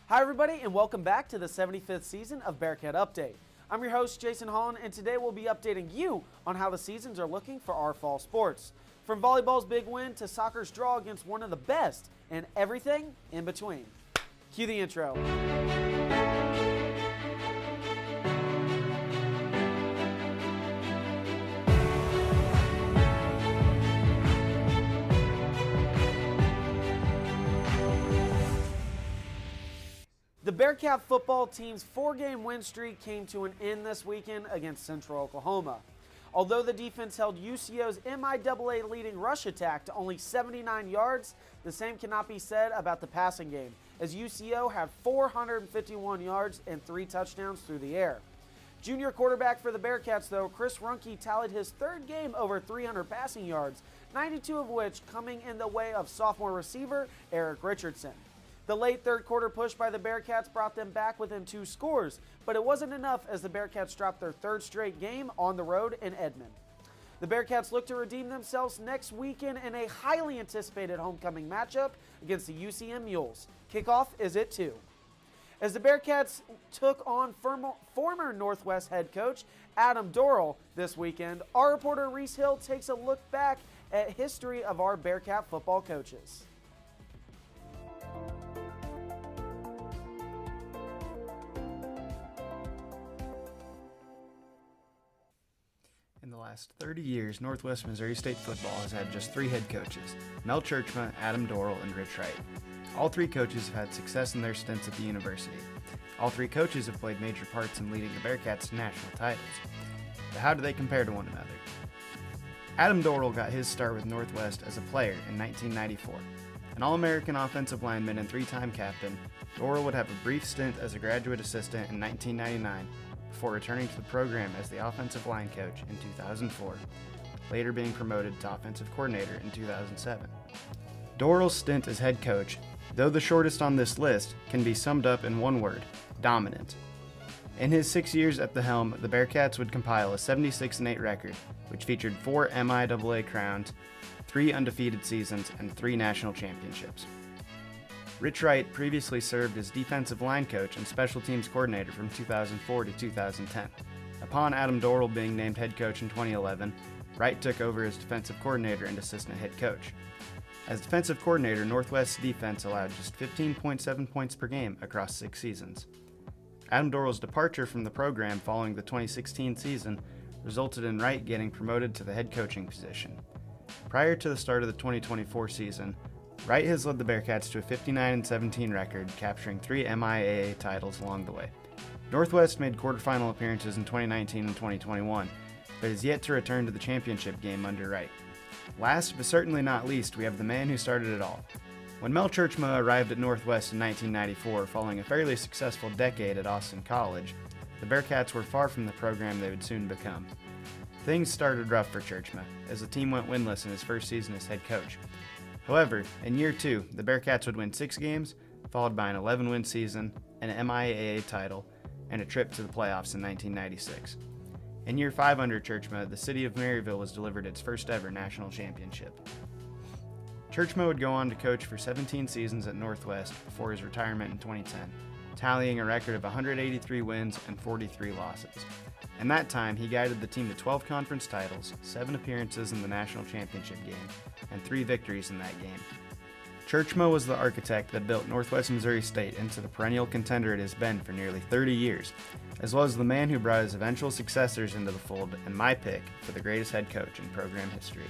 Hi everybody and welcome back to the 75th season of Bearcat Update. I'm your host Jason Holland and today we'll be updating you on how the seasons are looking for our fall sports. From volleyball's big win to soccer's draw against one of the best and everything in between. Cue the intro. The Bearcat football team's 4-game win streak came to an end this weekend against Central Oklahoma. Although the defense held UCO's MIAA leading rush attack to only 79 yards, the same cannot be said about the passing game, as UCO had 451 yards and 3 touchdowns through the air. Junior quarterback for the Bearcats, though, Chris Runke tallied his 3rd game over 300 passing yards, 92 of which coming in the way of sophomore receiver Eric Richardson. The late third quarter push by the Bearcats brought them back within 2 scores, but it wasn't enough as the Bearcats dropped their 3rd straight game on the road in Edmond. The Bearcats look to redeem themselves next weekend in a highly anticipated homecoming matchup against the UCM Mules. Kickoff is at 2. As the Bearcats took on former Northwest head coach Adam Dorrell this weekend, our reporter Reece Hill takes a look back at history of our Bearcat football coaches. In the last 30 years, Northwest Missouri State football has had just 3 head coaches, Mel Churchma, Adam Dorrell, and Rich Wright. All 3 coaches have had success in their stints at the university. All 3 coaches have played major parts in leading the Bearcats to national titles. But how do they compare to one another? Adam Dorrell got his start with Northwest as a player in 1994. An All-American offensive lineman and 3-time captain, Dorrell would have a brief stint as a graduate assistant in 1999, before returning to the program as the offensive line coach in 2004, later being promoted to offensive coordinator in 2007. Dorrell's stint as head coach, though the shortest on this list, can be summed up in one word: dominant. In his 6 years at the helm, the Bearcats would compile a 76-8 record, which featured 4 MIAA crowns, 3 undefeated seasons, and 3 national championships. Rich Wright previously served as defensive line coach and special teams coordinator from 2004 to 2010. Upon Adam Dorrell being named head coach in 2011, Wright took over as defensive coordinator and assistant head coach. As defensive coordinator, Northwest's defense allowed just 15.7 points per game across 6 seasons. Adam Dorrell's departure from the program following the 2016 season resulted in Wright getting promoted to the head coaching position. Prior to the start of the 2024 season, Wright has led the Bearcats to a 59-17 record, capturing 3 MIAA titles along the way. Northwest made quarterfinal appearances in 2019 and 2021, but is yet to return to the championship game under Wright. Last but certainly not least, we have the man who started it all. When Mel Churchma arrived at Northwest in 1994, following a fairly successful decade at Austin College, the Bearcats were far from the program they would soon become. Things started rough for Churchma, as the team went winless in his first season as head coach. However, in year 2, the Bearcats would win 6 games, followed by an 11-win season, an MIAA title, and a trip to the playoffs in 1996. In year 5 under Churchma, the city of Maryville was delivered its first ever national championship. Churchma would go on to coach for 17 seasons at Northwest before his retirement in 2010, tallying a record of 183 wins and 43 losses. In that time, he guided the team to 12 conference titles, 7 appearances in the national championship game, and 3 victories in that game. Churchma was the architect that built Northwest Missouri State into the perennial contender it has been for nearly 30 years, as well as the man who brought his eventual successors into the fold and my pick for the greatest head coach in program history.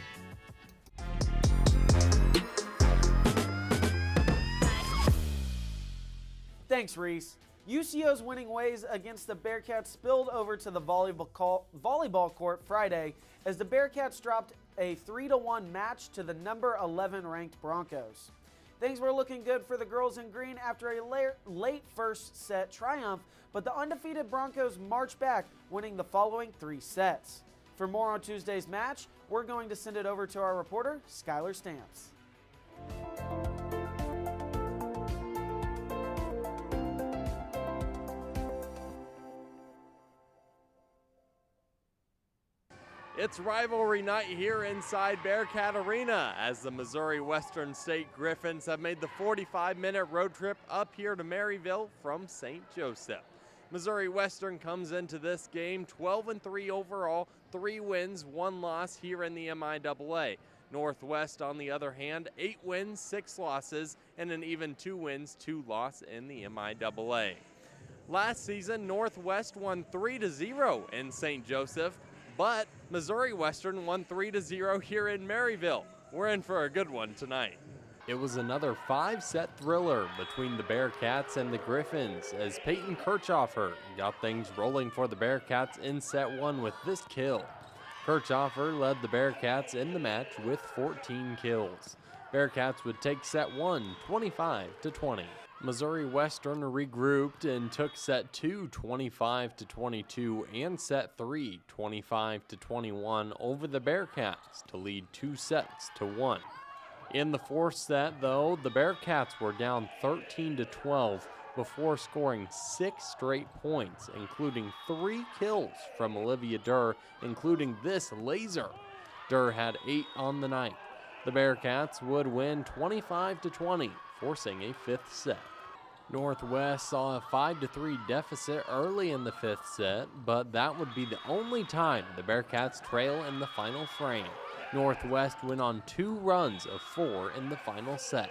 Thanks, Reece. UCO's winning ways against the Bearcats spilled over to the volleyball court Friday as the Bearcats dropped a 3-1 match to the number 11 ranked Broncos. Things were looking good for the girls in green after a late first set triumph, but the undefeated Broncos marched back, winning the following 3 sets. For more on Tuesday's match, we're going to send it over to our reporter, Skyler Stamps. It's rivalry night here inside Bearcat Arena as the Missouri Western State Griffins have made the 45-minute road trip up here to Maryville from St. Joseph. Missouri Western comes into this game 12-3 overall, 3 wins, 1 loss here in the MIAA. Northwest, on the other hand, 8 wins, 6 losses, and an even 2 wins, 2 loss in the MIAA. Last season, Northwest won 3-0 in St. Joseph, but Missouri Western won 3-0 here in Maryville. We're in for a good one tonight. It was another 5-set thriller between the Bearcats and the Griffins as Peyton Kirchhofer got things rolling for the Bearcats in set 1 with this kill. Kirchhofer led the Bearcats in the match with 14 kills. Bearcats would take set 1 25-20. Missouri Western regrouped and took set 2 25-22 and set 3 25-21 over the Bearcats to lead 2-1. In the 4th set, though, the Bearcats were down 13-12 before scoring 6 straight points, including 3 kills from Olivia Durr, including this laser. Durr had 8 on the night. The Bearcats would win 25-20, forcing a 5th set. Northwest saw a 5-3 deficit early in the 5th set, but that would be the only time the Bearcats trail in the final frame. Northwest went on 2 runs of 4 in the final set.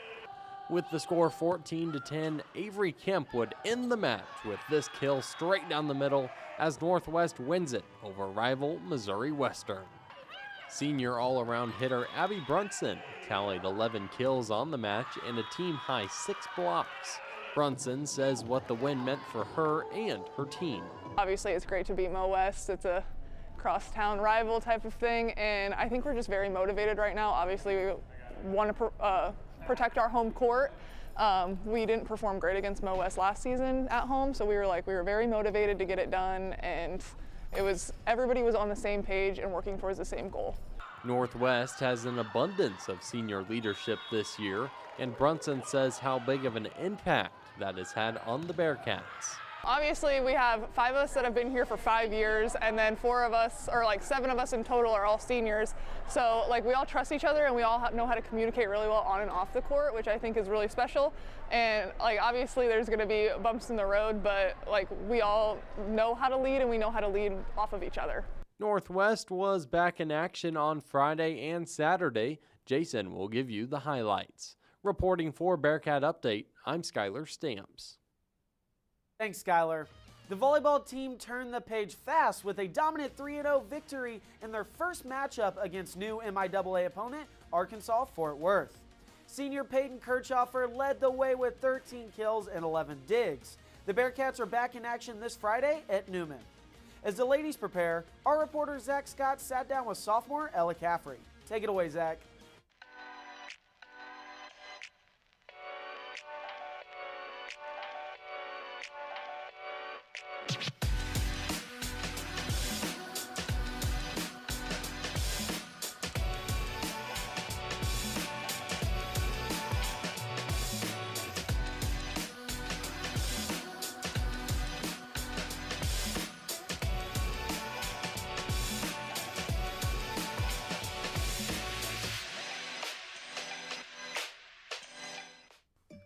With the score 14-10, Avery Kemp would end the match with this kill straight down the middle as Northwest wins it over rival Missouri Western. Senior all-around hitter Abby Brunson tallied 11 kills on the match and a team-high 6 blocks. Brunson says what the win meant for her and her team. Obviously, it's great to beat Mo West. It's a crosstown rival type of thing, and I think we're just very motivated right now. Obviously, we want to protect our home court. We didn't perform great against Mo West last season at home, so we were very motivated to get it done, and everybody was on the same page and working towards the same goal. Northwest has an abundance of senior leadership this year, and Brunson says how big of an impact that has had on the Bearcats. Obviously, we have 5 of us that have been here for 5 years, and then 4 of us, or 7 of us in total, are all seniors. So we all trust each other, and we all know how to communicate really well on and off the court, which I think is really special. And obviously there's going to be bumps in the road, but we all know how to lead, and we know how to lead off of each other. Northwest was back in action on Friday and Saturday. Jason will give you the highlights. Reporting for Bearcat Update, I'm Skyler Stamps. Thanks, Skyler. The volleyball team turned the page fast with a dominant 3-0 victory in their first matchup against new MIAA opponent, Arkansas Fort Worth. Senior Peyton Kirchhofer led the way with 13 kills and 11 digs. The Bearcats are back in action this Friday at Newman. As the ladies prepare, our reporter Zac Scott sat down with sophomore Ella Caffrey. Take it away, Zac.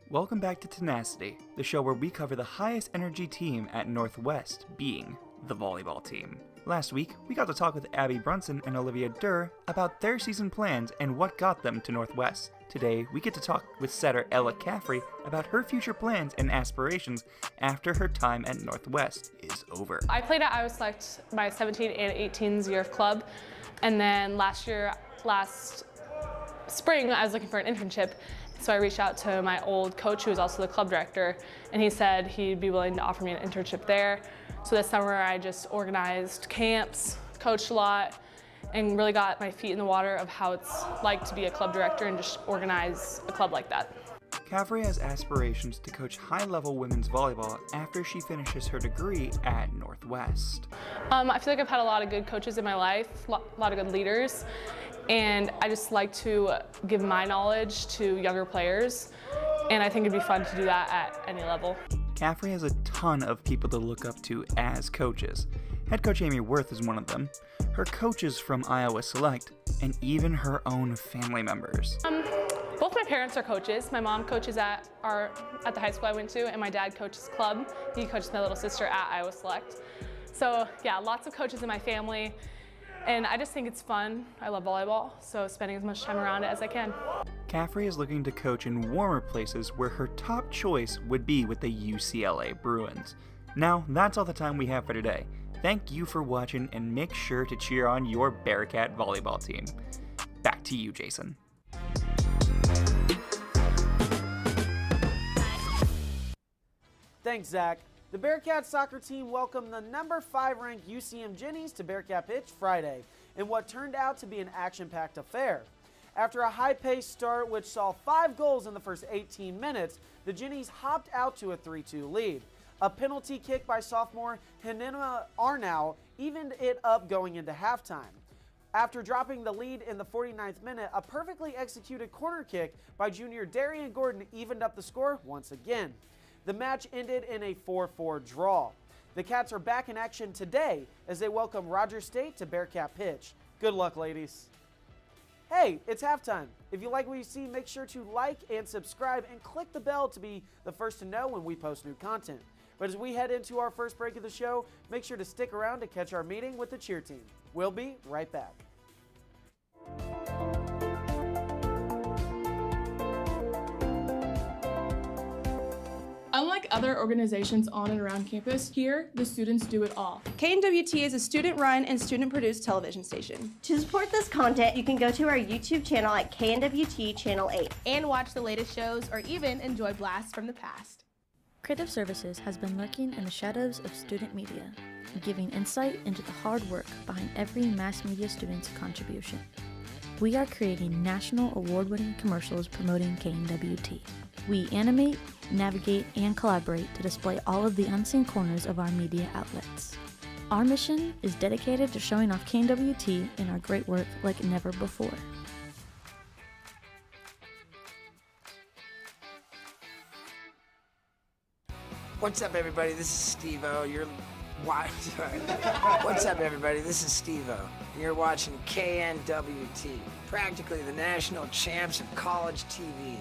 Welcome back to Tenacity, the show where we cover the highest energy team at Northwest, being the volleyball team. Last week, we got to talk with Abby Brunson and Olivia Durr about their season plans and what got them to Northwest. Today, we get to talk with setter Ella Caffrey about her future plans and aspirations after her time at Northwest is over. I played at Iowa Select my 17 and 18s year of club, and then last spring, I was looking for an internship. So I reached out to my old coach, who was also the club director, and he said he'd be willing to offer me an internship there. So this summer I just organized camps, coached a lot, and really got my feet in the water of how it's like to be a club director and just organize a club like that. Caffrey has aspirations to coach high-level women's volleyball after she finishes her degree at Northwest. I feel like I've had a lot of good coaches in my life, a lot of good leaders, and I just like to give my knowledge to younger players, and I think it'd be fun to do that at any level. Caffrey has a ton of people to look up to as coaches. Head coach Amy Worth is one of them, her coaches from Iowa Select, and even her own family members. Both my parents are coaches. My mom coaches at the high school I went to, and my dad coaches club. He coaches my little sister at Iowa Select. So yeah, lots of coaches in my family, and I just think it's fun. I love volleyball, so spending as much time around it as I can. Caffrey is looking to coach in warmer places where her top choice would be with the UCLA Bruins. Now, that's all the time we have for today. Thank you for watching, and make sure to cheer on your Bearcat volleyball team. Back to you, Jason. Thanks, Zach. The Bearcat soccer team welcomed the number 5 ranked UCM Jennies to Bearcat pitch Friday in what turned out to be an action-packed affair. After a high-paced start which saw 5 goals in the first 18 minutes, the Jennies hopped out to a 3-2 lead. A penalty kick by sophomore Henema Arnau evened it up going into halftime. After dropping the lead in the 49th minute, a perfectly executed corner kick by junior Darian Gordon evened up the score once again. The match ended in a 4-4 draw. The Cats are back in action today as they welcome Rogers State to Bearcat pitch. Good luck, ladies. Hey, it's halftime. If you like what you see, make sure to like and subscribe and click the bell to be the first to know when we post new content. But as we head into our first break of the show, make sure to stick around to catch our meeting with the cheer team. We'll be right back. Unlike other organizations on and around campus, here, the students do it all. KNWT is a student-run and student-produced television station. To support this content, you can go to our YouTube channel at KNWT Channel 8. And watch the latest shows or even enjoy blasts from the past. Creative Services has been lurking in the shadows of student media, giving insight into the hard work behind every mass media student's contribution. We are creating national award-winning commercials promoting KNWT. We animate, navigate, and collaborate to display all of the unseen corners of our media outlets. Our mission is dedicated to showing off KNWT and our great work like never before. What's up, everybody? This is Steve-O. What's up, everybody? This is Steve-O. You're watching KNWT, practically the national champs of college TV.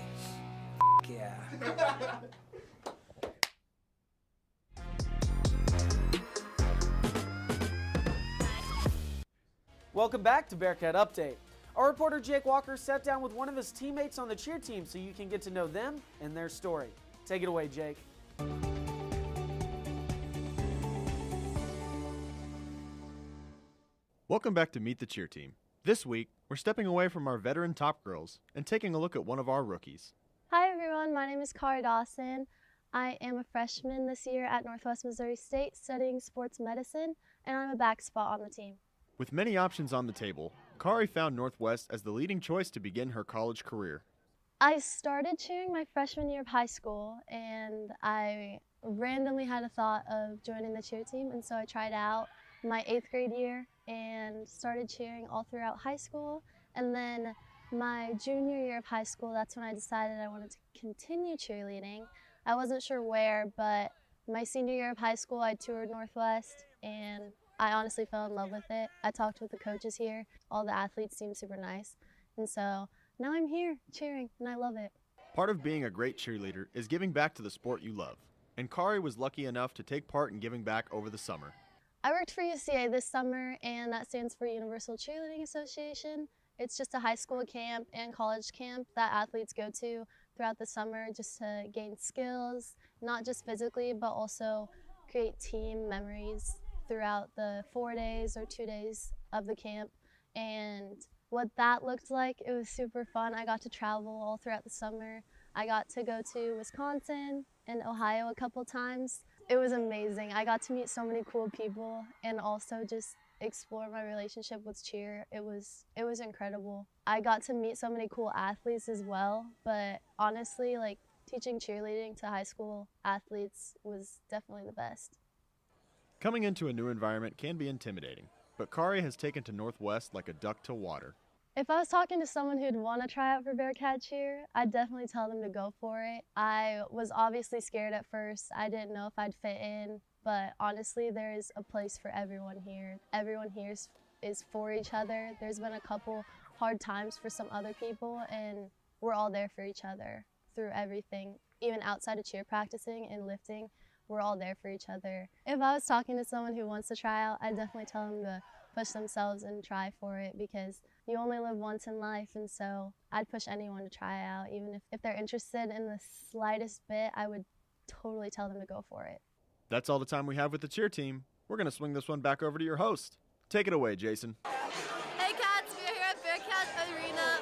Yeah. Welcome back to Bearcat Update. Our reporter Jake Walker sat down with one of his teammates on the cheer team so you can get to know them and their story. Take it away, Jake. Welcome back to Meet the Cheer Team. This week, we're stepping away from our veteran top girls and taking a look at one of our rookies. Hi everyone, my name is Kari Dawson. I am a freshman this year at Northwest Missouri State studying sports medicine, and I'm a back spot on the team. With many options on the table, Kari found Northwest as the leading choice to begin her college career. I started cheering my freshman year of high school, and I randomly had a thought of joining the cheer team, and so I tried out my 8th grade year and started cheering all throughout high school. And then my junior year of high school, that's when I decided I wanted to continue cheerleading. I wasn't sure where, but my senior year of high school, I toured Northwest, and I honestly fell in love with it. I talked with the coaches here. All the athletes seemed super nice. And so now I'm here cheering, and I love it. Part of being a great cheerleader is giving back to the sport you love. And Kari was lucky enough to take part in giving back over the summer. I worked for UCA this summer, and that stands for Universal Cheerleading Association. It's just a high school camp and college camp that athletes go to throughout the summer just to gain skills, not just physically, but also create team memories throughout the 4 days or 2 days of the camp. And what that looked like, it was super fun. I got to travel all throughout the summer. I got to go to Wisconsin and Ohio a couple times. It was amazing. I got to meet so many cool people and also just explore my relationship with cheer. It was incredible. I got to meet so many cool athletes as well, but honestly, like, teaching cheerleading to high school athletes was definitely the best. Coming into a new environment can be intimidating, but Kari has taken to Northwest like a duck to water. If I was talking to someone who'd want to try out for Bearcat cheer, I'd definitely tell them to go for it. I was obviously scared at first. I didn't know if I'd fit in but honestly, there is a place for everyone here. Everyone here is for each other. There's been a couple hard times for some other people, and we're all there for each other through everything. Even outside of cheer practicing and lifting, we're all there for each other. If I was talking to someone who wants to try out, I'd definitely tell them to push themselves and try for it, because you only live once in life, and so I'd push anyone to try out. Even if they're interested in the slightest bit, I would totally tell them to go for it. That's all the time we have with the cheer team. We're going to swing this one back over to your host. Take it away, Jason. Hey Cats, we are here at Bearcat Arena,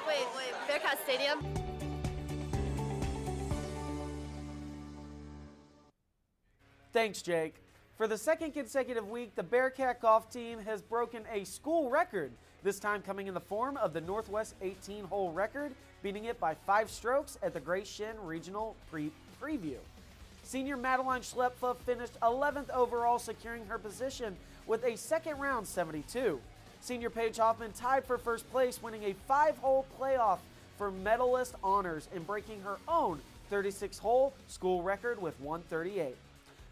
Bearcat Stadium. Thanks, Jake. For the second consecutive week, the Bearcat golf team has broken a school record, this time coming in the form of the Northwest 18-hole record, beating it by 5 strokes at the Great Shin Regional Preview. Senior Madeline Schlepfa finished 11th overall, securing her position with a second-round 72. Senior Paige Hoffman tied for first place, winning a 5-hole playoff for medalist honors and breaking her own 36-hole school record with 138.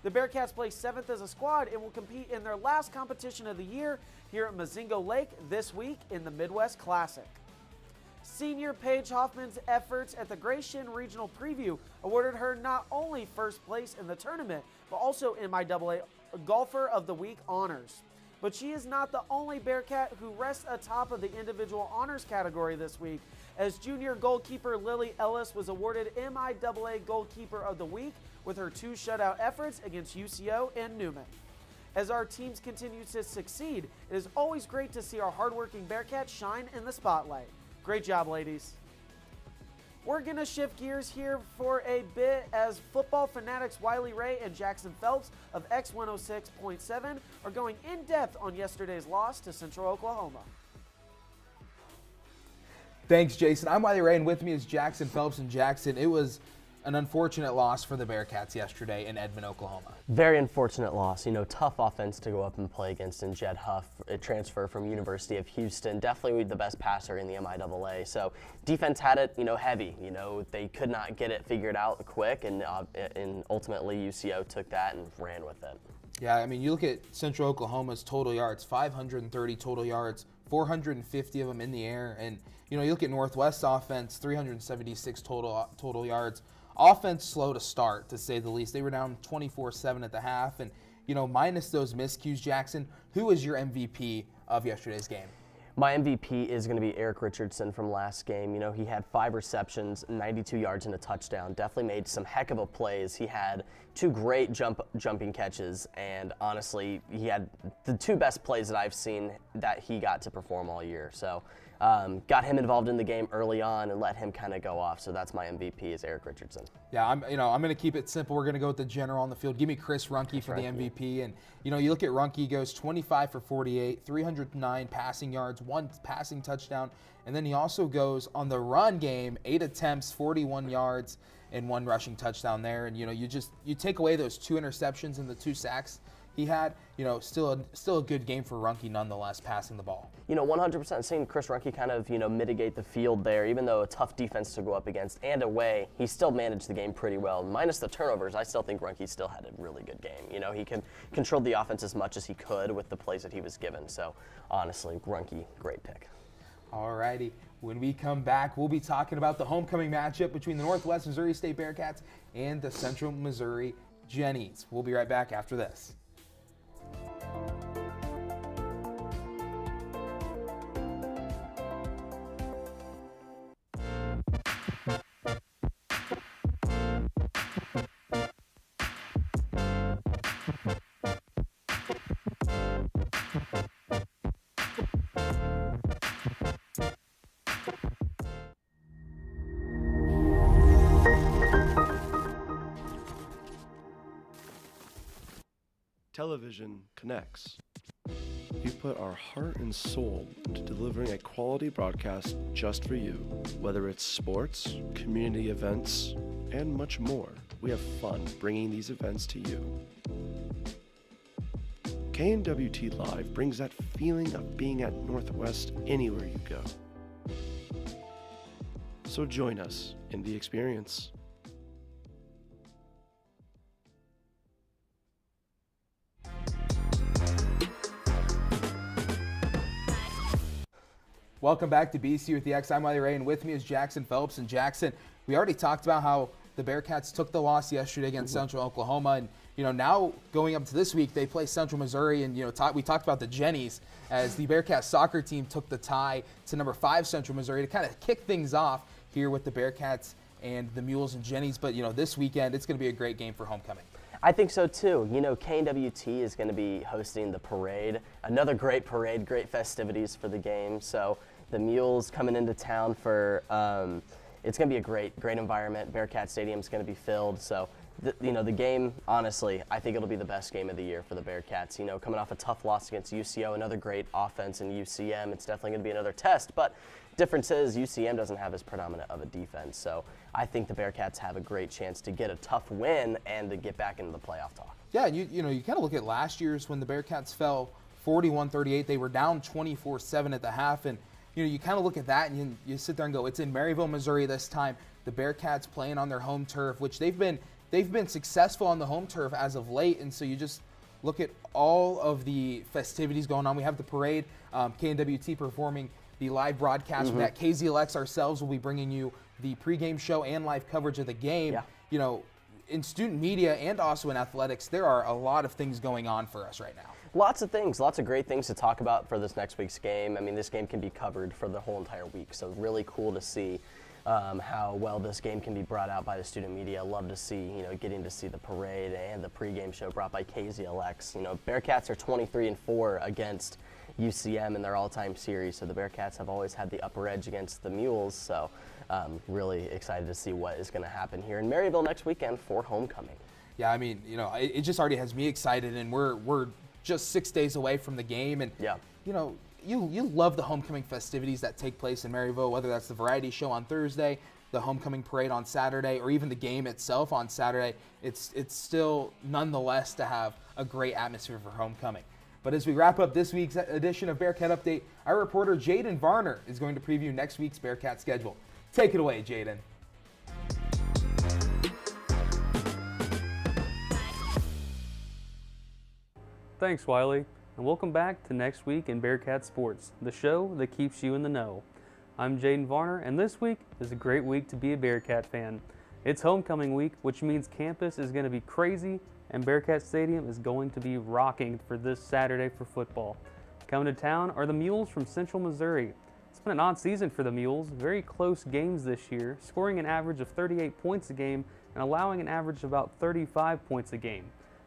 The Bearcats placed 7th as a squad and will compete in their last competition of the year here at Mozingo Lake this week in the Midwest Classic. Senior Paige Hoffman's efforts at the Great Shin Regional Preview awarded her not only first place in the tournament, but also MIAA Golfer of the Week honors. But she is not the only Bearcat who rests atop of the individual honors category this week, as junior goalkeeper Lily Ellis was awarded MIAA Goalkeeper of the Week with her 2 shutout efforts against UCO and Newman. As our teams continue to succeed, it is always great to see our hardworking Bearcats shine in the spotlight. Great job, ladies. We're going to shift gears here for a bit as football fanatics Wiley Ray and Jackson Phelps of X106.7 are going in depth on yesterday's loss to Central Oklahoma. Thanks, Jason. I'm Wiley Ray, and with me is Jackson Phelps. And Jackson, it was an unfortunate loss for the Bearcats yesterday in Edmond, Oklahoma. Very unfortunate loss. You know, tough offense to go up and play against in Jed Huff, a transfer from University of Houston. Definitely the best passer in the MIAA. So defense had it, heavy. They could not get it figured out quick, and ultimately UCO took that and ran with it. Yeah, I mean, you look at Central Oklahoma's total yards, 530 total yards, 450 of them in the air. And, you look at Northwest's offense, 376 total yards. Offense slow to start, to say the least. They were down 24-7 at the half. And, minus those miscues, Jackson, who was your MVP of yesterday's game? My MVP is going to be Eric Richardson from last game. He had 5 receptions, 92 yards and a touchdown. Definitely made some heck of a plays. He had 2 great jumping catches, and honestly, he had the 2 best plays that I've seen that he got to perform all year. So got him involved in the game early on and let him kind of go off. So that's my MVP is Eric Richardson. Yeah, I'm going to keep it simple. We're going to go with the general on the field. Give me Chris Ruhnke for the MVP. And, you look at Ruhnke, he goes 25 for 48, 309 passing yards, 1 passing touchdown. And then he also goes on the run game, 8 attempts, 41 yards, and 1 rushing touchdown there. And, you take away those 2 interceptions and the 2 sacks he had, still a good game for Ruhnke nonetheless, passing the ball. 100% seeing Chris Ruhnke kind of, mitigate the field there, even though a tough defense to go up against and away, he still managed the game pretty well. Minus the turnovers, I still think Ruhnke still had a really good game. He can control the offense as much as he could with the plays that he was given. So honestly, Ruhnke, great pick. All righty. When we come back, we'll be talking about the homecoming matchup between the Northwest Missouri State Bearcats and the Central Missouri Jennies. We'll be right back after this. Television connects. We put our heart and soul into delivering a quality broadcast just for you. Whether it's sports, community events, and much more, we have fun bringing these events to you. KNWT Live brings that feeling of being at Northwest anywhere you go. So join us in the experience. Welcome back to BC with the X. I'm Wiley Ray, and with me is Jackson Phelps. And Jackson, we already talked about how the Bearcats took the loss yesterday against Central Oklahoma, and now going up to this week, they play Central Missouri, and we talked about the Jennies as the Bearcats soccer team took the tie to number 5 Central Missouri to kind of kick things off here with the Bearcats and the Mules and Jennies. But this weekend, it's going to be a great game for homecoming. I think so too. KNWT is going to be hosting the parade. Another great parade, great festivities for the game. So the Mules coming into town for, it's going to be a great environment. Bearcat Stadium is going to be filled. So, the game, honestly, I think it'll be the best game of the year for the Bearcats. Coming off a tough loss against UCO, another great offense in UCM. It's definitely going to be another test. But difference is UCM doesn't have as predominant of a defense. So I think the Bearcats have a great chance to get a tough win and to get back into the playoff talk. Yeah, you kind of look at last year's when the Bearcats fell 41-38. They were down 24-7 at the half, and you kind of look at that and you sit there and go, it's in Maryville, Missouri this time. The Bearcats playing on their home turf, which they've been successful on the home turf as of late, and so you just look at all of the festivities going on. We have the parade, KNWT performing the live broadcast from that. KZLX ourselves will be bringing you the pregame show and live coverage of the game. Yeah. In student media and also in athletics, there are a lot of things going on for us right now. Lots of things, lots of great things to talk about for this next week's game. I mean, this game can be covered for the whole entire week, so really cool to see how well this game can be brought out by the student media. Love to see, getting to see the parade and the pregame show brought by KZLX. Bearcats are 23-4 against UCM in their all-time series, so the Bearcats have always had the upper edge against the Mules, so really excited to see what is going to happen here in Maryville next weekend for homecoming. Yeah, I mean, it just already has me excited, and we're just 6 days away from the game, and you love the homecoming festivities that take place in Maryville, whether that's the variety show on Thursday, the homecoming parade on Saturday, or even the game itself on Saturday. It's still nonetheless to have a great atmosphere for homecoming. But as we wrap up this week's edition of Bearcat Update, our reporter Jaden Varner is going to preview next week's Bearcat schedule. Take it away, Jaden. Thanks, Wiley, and welcome back to Next Week in Bearcat Sports, the show that keeps you in the know. I'm Jaden Varner, and this week is a great week to be a Bearcat fan. It's homecoming week, which means campus is going to be crazy, and Bearcat Stadium is going to be rocking for this Saturday for football. Coming to town are the Mules from Central Missouri. It's been an odd season for the Mules, very close games this year, scoring an average of 38 points a game and allowing an average of about 35 points a game.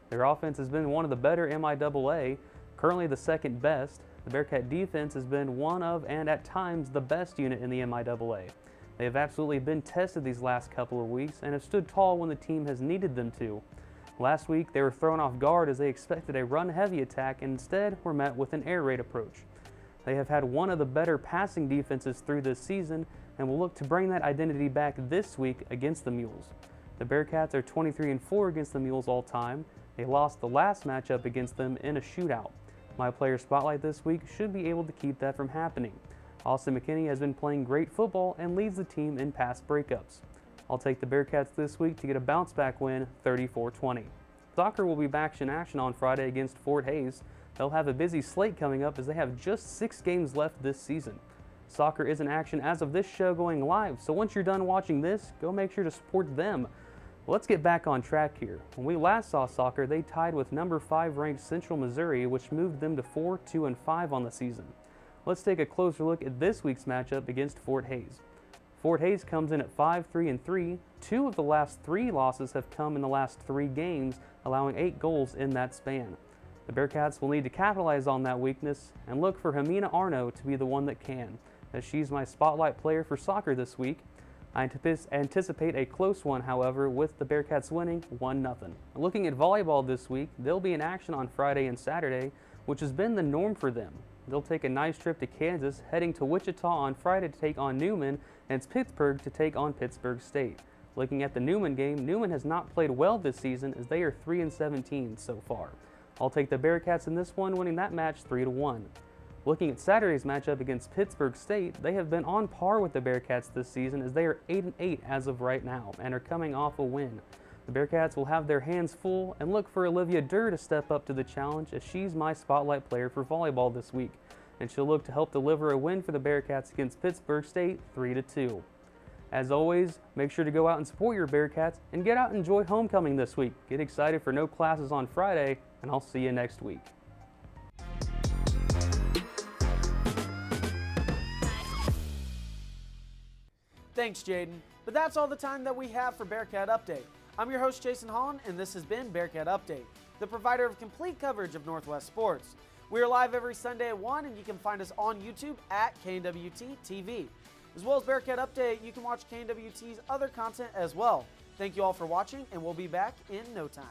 Their offense has been one of the better MIAA, currently the second best. The Bearcat defense has been one of, and at times, the best unit in the MIAA. They have absolutely been tested these last couple of weeks and have stood tall when the team has needed them to. Last week, they were thrown off guard as they expected a run-heavy attack and instead were met with an air raid approach. They have had one of the better passing defenses through this season and will look to bring that identity back this week against the Mules. The Bearcats are 23-4 against the Mules all time. They lost the last matchup against them in a shootout. My player spotlight this week should be able to keep that from happening. Austin McKinney has been playing great football and leads the team in pass breakups. I'll take the Bearcats this week to get a bounce-back win, 34-20. Soccer will be back in action on Friday against Fort Hays. They'll have a busy slate coming up as they have just 6 games left this season. Soccer is in action as of this show going live, so once you're done watching this, go make sure to support them. Let's get back on track here. When we last saw soccer, they tied with number 5 ranked Central Missouri, which moved them to 4-2-5 on the season. Let's take a closer look at this week's matchup against Fort Hays. Fort Hays comes in at 5-3-3. 2 of the last 3 losses have come in the last 3 games, allowing 8 goals in that span. The Bearcats will need to capitalize on that weakness and look for Hamina Arno to be the one that can, as she's my spotlight player for soccer this week. I anticipate a close one, however, with the Bearcats winning 1-0. Looking at volleyball this week, they'll be in action on Friday and Saturday, which has been the norm for them. They'll take a nice trip to Kansas, heading to Wichita on Friday to take on Newman, and it's Pittsburgh to take on Pittsburgh State. Looking at the Newman game, Newman has not played well this season as they are 3-17 so far. I'll take the Bearcats in this one, winning that match 3-1. Looking at Saturday's matchup against Pittsburgh State, they have been on par with the Bearcats this season as they are 8-8 as of right now and are coming off a win. The Bearcats will have their hands full and look for Olivia Durr to step up to the challenge as she's my spotlight player for volleyball this week. and she'll look to help deliver a win for the Bearcats against Pittsburgh State 3-2. As always, make sure to go out and support your Bearcats and get out and enjoy homecoming this week. Get excited for no classes on Friday, and I'll see you next week. Thanks, Jaden. But that's all the time that we have for Bearcat Update. I'm your host, Jason Holland, and this has been Bearcat Update, the provider of complete coverage of Northwest sports. We are live every Sunday at 1, and you can find us on YouTube at KNWT TV. As well as Bearcat Update, you can watch KNWT's other content as well. Thank you all for watching, and we'll be back in no time.